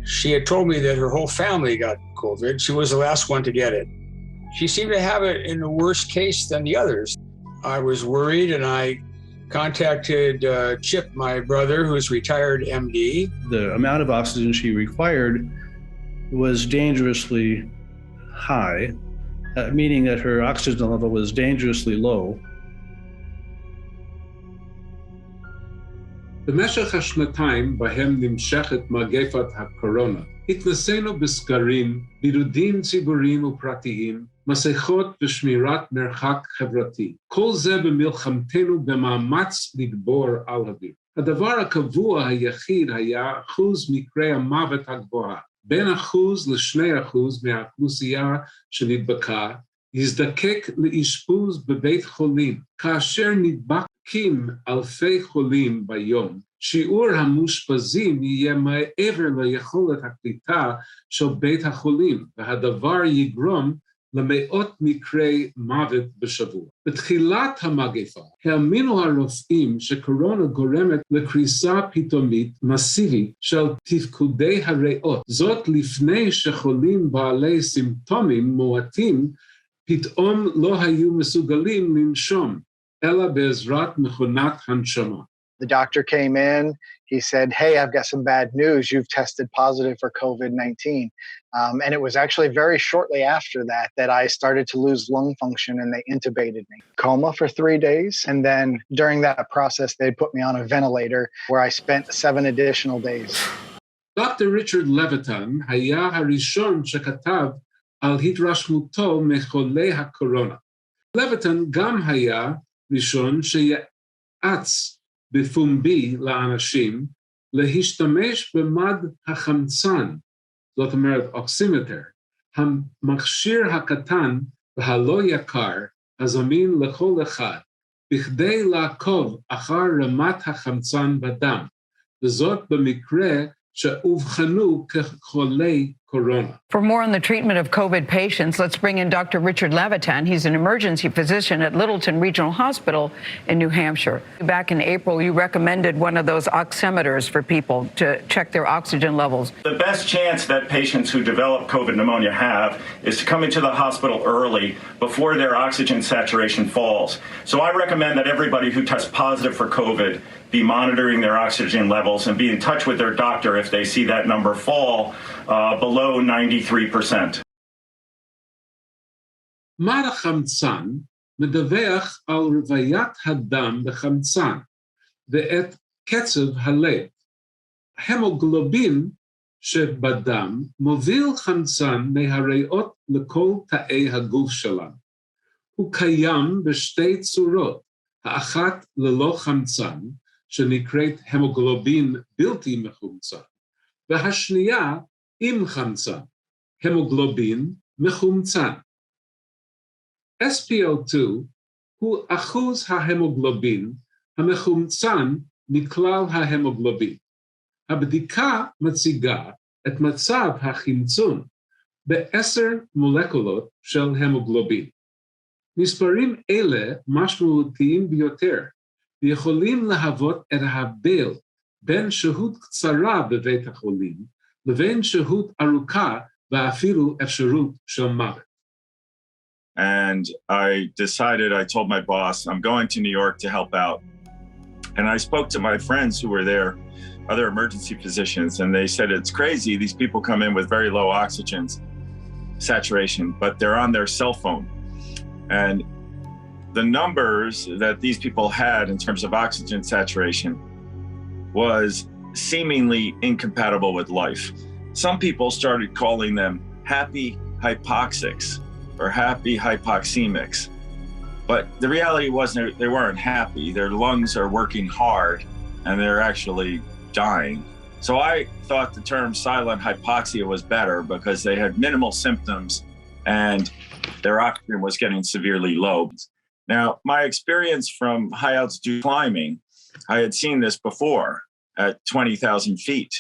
She had told me that her whole family got COVID. She was the last one to get it. She seemed to have it in a worse case than the others. I was worried and I contacted Chip, my brother, who's retired MD. The amount of oxygen she required was dangerously high, meaning that her oxygen level was dangerously low. במשך השנתיים בהם נמשכת מגפת הקורונה, התנסינו בסקרים, בידודים ציבוריים ופרטיים, מסכות ושמירת מרחק חברתי. כל זה במלחמתנו במאמץ לגבור על הדין. הדבר הקבוע היחיד היה אחוז מקרי המוות הגבוהה. בין 1% ל2% מהאוכלוסייה שנדבקה, יזדקק לאשפוז בבית חולים. כאשר נדבקים אלפי חולים ביום, שיעור המאושפזים יהיה מעבר ליכולת הקליטה של בית החולים, והדבר יגרום למאות מקרי מוות בשבוע. בתחילת המגפה, האמינו הרופאים שקורונה גורמת לקריסה פתאומית מסיבית של תפקודי הריאות. זאת לפני שחולים בעלי סימפטומים מועטים פתאום לא היו מסוגלים לנשום, אלא בעזרת מכונת הנשמה. The doctor came in, he said, "Hey, I've got some bad news. You've tested positive for COVID-19. And it was actually very shortly after that I started to lose lung function and they intubated me. Coma for 3 days. And then during that process, they put me on a ventilator where I spent 7 additional days. Dr. Richard Levitan היה הראשון שכתב על התרשמותו מחולי הקורונה. לויטן גם היה ראשון שיעץ בפומבי לאנשים להשתמש במד החמצן, זאת אומרת אוקסימטר, המכשיר הקטן והלא יקר הזמין לכל אחד, בכדי לעקוב אחר רמת החמצן בדם, וזאת במקרה שאובחנו כחולי corona. For more on the treatment of COVID patients, let's bring in Dr. Richard Levitan. He's an emergency physician at Littleton Regional Hospital in New Hampshire. Back in April, you recommended one of those oximeters for people to check their oxygen levels. The best chance that patients who develop COVID pneumonia have is to come into the hospital early before their oxygen saturation falls. So I recommend that everybody who tests positive for COVID be monitoring their oxygen levels and be in touch with their doctor if they see that number fall below 93%. מד החמצן מדווח על רוויית הדם בחמצן ואת קצב הלב. המוגלובין שבדם מוביל חמצן מהריאות לכל תאי הגוף שלנו. הוא קיים בשתי צורות, האחת ללא חמצן, שנקראת המוגלובין בלתי מחומצן, והשנייה עם חמצן, המוגלובין מחומצן. SpO2 הוא אחוז ההמוגלובין המחומצן מכלל ההמוגלובין. הבדיקה מציגה את מצב החמצון ב10 מולקולות של המוגלובין. מספרים אלה משמעותיים ביותר, ויכולים להוות את ההבדל בין שהות קצרה בבית החולים לבין שהות ארוכה ואפילו אפשרות של מוות. And I told my boss, I'm going to New York to help out. And I spoke to my friends who were there, other emergency physicians, and they said, it's crazy. These people come in with very low oxygen saturation, but they're on their cell phone. And the numbers that these people had in terms of oxygen saturation was seemingly incompatible with life. Some people started calling them happy hypoxics or happy hypoxemics. But the reality was they weren't happy. Their lungs are working hard and they're actually dying. So I thought the term silent hypoxia was better because they had minimal symptoms and their oxygen was getting severely low. Now, my experience from high altitude climbing, I had seen this before at 20,000 feet.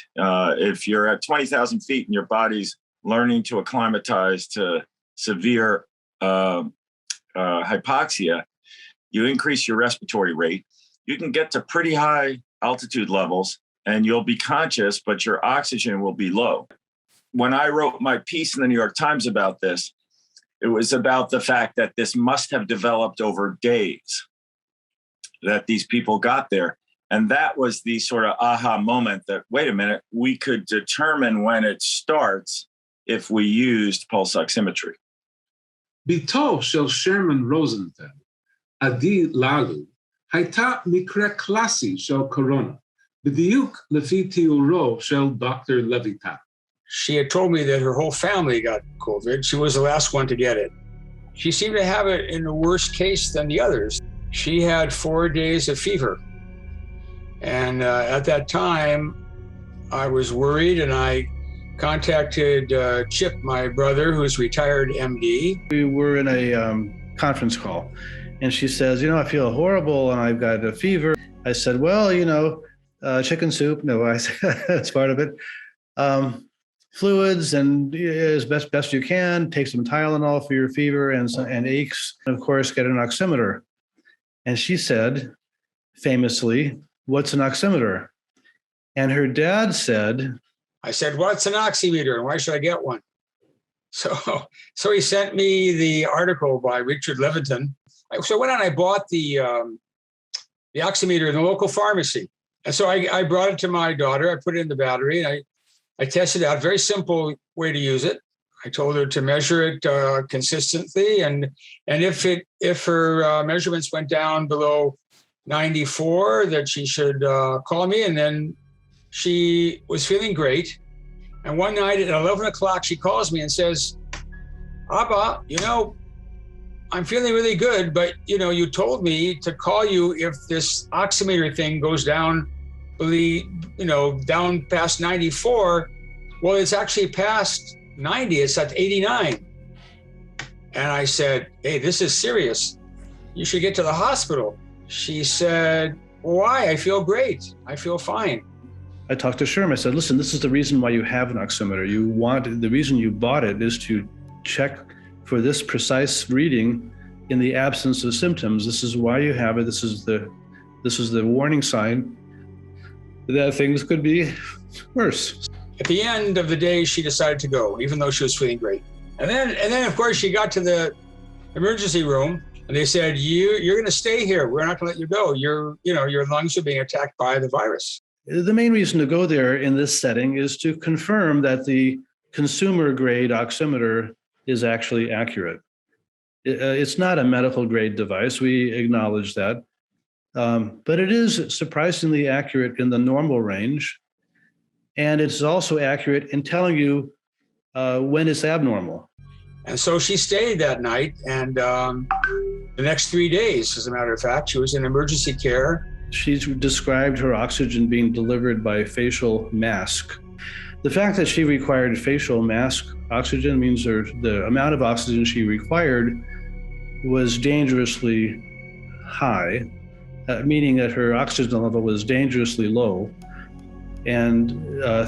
If you're at 20,000 feet and your body's learning to acclimatize to severe hypoxia, you increase your respiratory rate. You can get to pretty high altitude levels and you'll be conscious, but your oxygen will be low. When I wrote my piece in the New York Times about this, it was about the fact that this must have developed over days, that these people got there. And that was the sort of aha moment that, wait a minute, we could determine when it starts if we used pulse oximetry. בתו של שרמן רוזנטל, עדי ללו, הייתה מקרה קלאסי של קורונה, בדיוק לפי תיאורו של דוקטור לויטן. She had told me that her whole family got COVID. She was the last one to get it. She seemed to have it in a worse case than the others. She had 4 days of fever. And at that time, I was worried, and I contacted Chip, my brother, who's retired MD. We were in a conference call, and she says, I feel horrible and I've got a fever. I said, well, chicken soup. No, I said, that's part of it. Fluids, and as best you can, take some Tylenol for your fever and aches. And of course, get an oximeter. And she said, famously, what's an oximeter? And her dad said, I said, what's an oximeter and why should I get one? So he sent me the article by Richard Levitin. So I went out and I bought the oximeter in the local pharmacy. And so I brought it to my daughter. I put it in the battery, and I tested it out. Very simple way to use it. I told her to measure it consistently, and if her measurements went down below 94, that she should call me. And then she was feeling great. And one night at 11 o'clock, she calls me and says, Abba, I'm feeling really good, but you told me to call you if this oximeter thing goes down, down past 94. Well, it's actually past 90. It's at 89. And I said, hey, this is serious. You should get to the hospital. She said, why? I feel great. I feel fine. I talked to Sherm. I said, listen, this is the reason why you have an oximeter. The reason you bought it is to check for this precise reading in the absence of symptoms. This is why you have it. This is the warning sign that things could be worse. At the end of the day, she decided to go, even though she was feeling great. And then of course, she got to the emergency room, and they said, you're going to stay here. We're not going to let you go. Your lungs are being attacked by the virus. The main reason to go there in this setting is to confirm that the consumer grade oximeter is actually accurate. It's not a medical grade device. We acknowledge that. But it is surprisingly accurate in the normal range. And it's also accurate in telling you when it's abnormal. And so she stayed that night. And the next 3 days, as a matter of fact, she was in emergency care. She's described her oxygen being delivered by facial mask. The fact that she required facial mask oxygen means the amount of oxygen she required was dangerously high, meaning that her oxygen level was dangerously low. And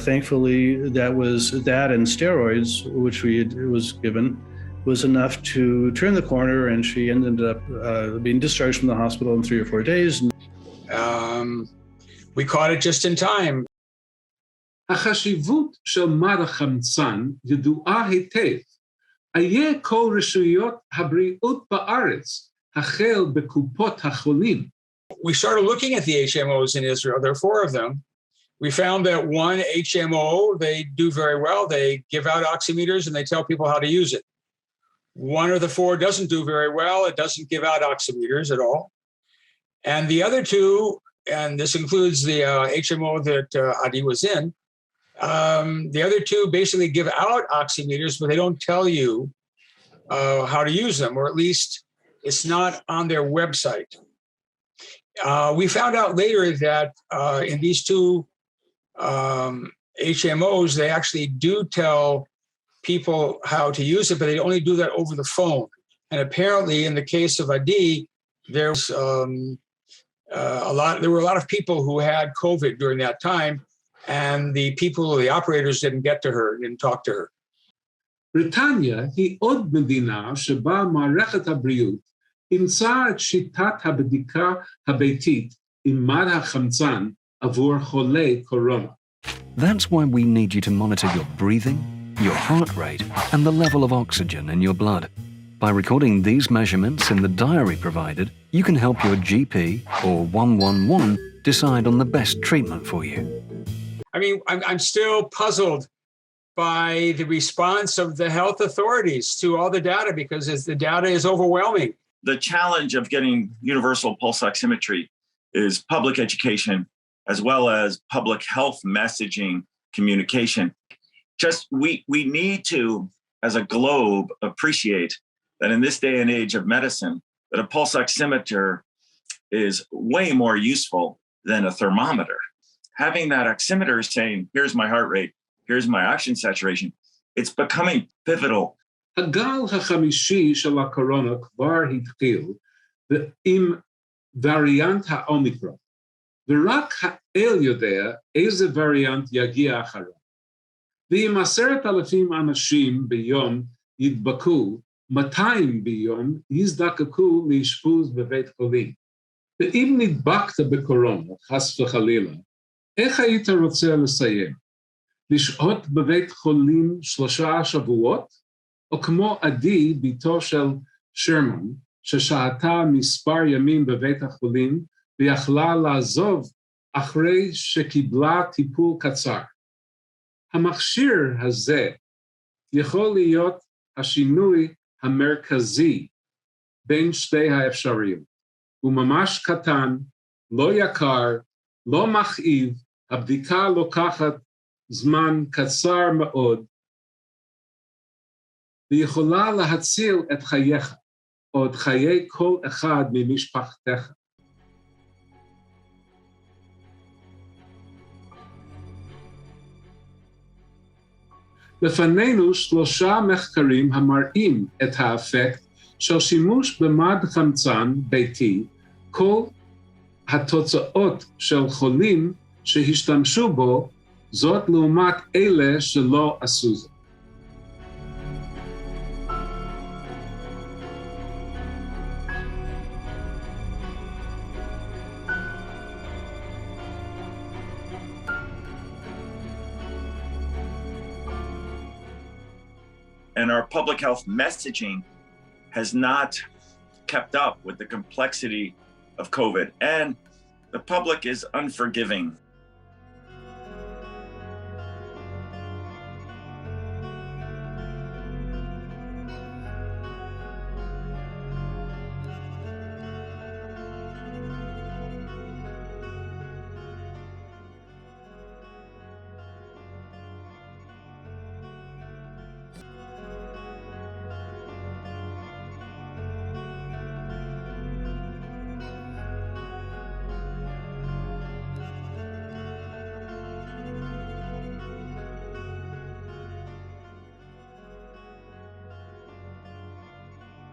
thankfully, that and steroids, which was given, was enough to turn the corner, and she ended up being discharged from the hospital in 3 or 4 days. We caught it just in time. החשיבות של מד החמצן ידועה היטב. איה כל רשויות הבריאות בארץ, החל בקופות החולים. We started looking at the HMOs in Israel. There are 4 of them. We found that one HMO, they do very well. They give out oximeters and they tell people how to use it. One of the 4 doesn't do very well. It doesn't give out oximeters at all. And the other 2, and this includes the HMO that Adi was in, the other 2 basically give out oximeters, but they don't tell you how to use them, or at least it's not on their website. We found out later that in these 2 HMOs, they actually do tell people how to use it, but they only do that over the phone. And apparently, in the case of Adi, there were a lot of people who had COVID during that time, and the operators didn't get to her, didn't talk to her. בריטניה היא עוד מדינה שבה מערכת הבריאות אימצה את שיטת הבדיקה הביתית עם מד החמצן עבור חולי קורונה. That's why we need you to monitor your breathing, your heart rate, and the level of oxygen in your blood. By recording these measurements in the diary provided, you can help your GP or 111 decide on the best treatment for you. I mean, I'm still puzzled by the response of the health authorities to all the data because the data is overwhelming. The challenge of getting universal pulse oximetry is public education as well as public health messaging communication. Just we need to, as a globe, appreciate that in this day and age of medicine, that a pulse oximeter is way more useful than a thermometer. Having that oximeter saying, here's my heart rate, here's my oxygen saturation, it's becoming pivotal. הגל החמישי של הקורונה כבר התחיל עם וריאנט האומיקרון, ורק האל יודע איזה וריאנט יגיע אחריו. ואם 10,000 אנשים ביום ידבקו, 200 ביום יזדקקו לאשפוז בבית חולים. ואם נדבקת בקורונה, חס וחלילה, איך היית רוצה לסיים? לשהות בבית חולים 3 שבועות? או כמו עדי, ביתו של שרמן, ששהתה מספר ימים בבית החולים, ויכלה לעזוב אחרי שקיבלה טיפול קצר. המכשיר הזה יכול להיות השינוי המרכזי בין שתי האפשריות. הוא ממש קטן, לא יקר, לא מכאיב, הבדיקה לוקחת זמן קצר מאוד, ויכולה להציל את חייך, או את חיי כל אחד ממשפחתך. לפנינו 3 מחקרים המראים את האפקט של שימוש במד חמצן ביתי, כל התוצאות של חולים שהשתמשו בו, זאת לעומת אלה שלא עשו זאת. And our public health messaging has not kept up with the complexity of COVID. And the public is unforgiving.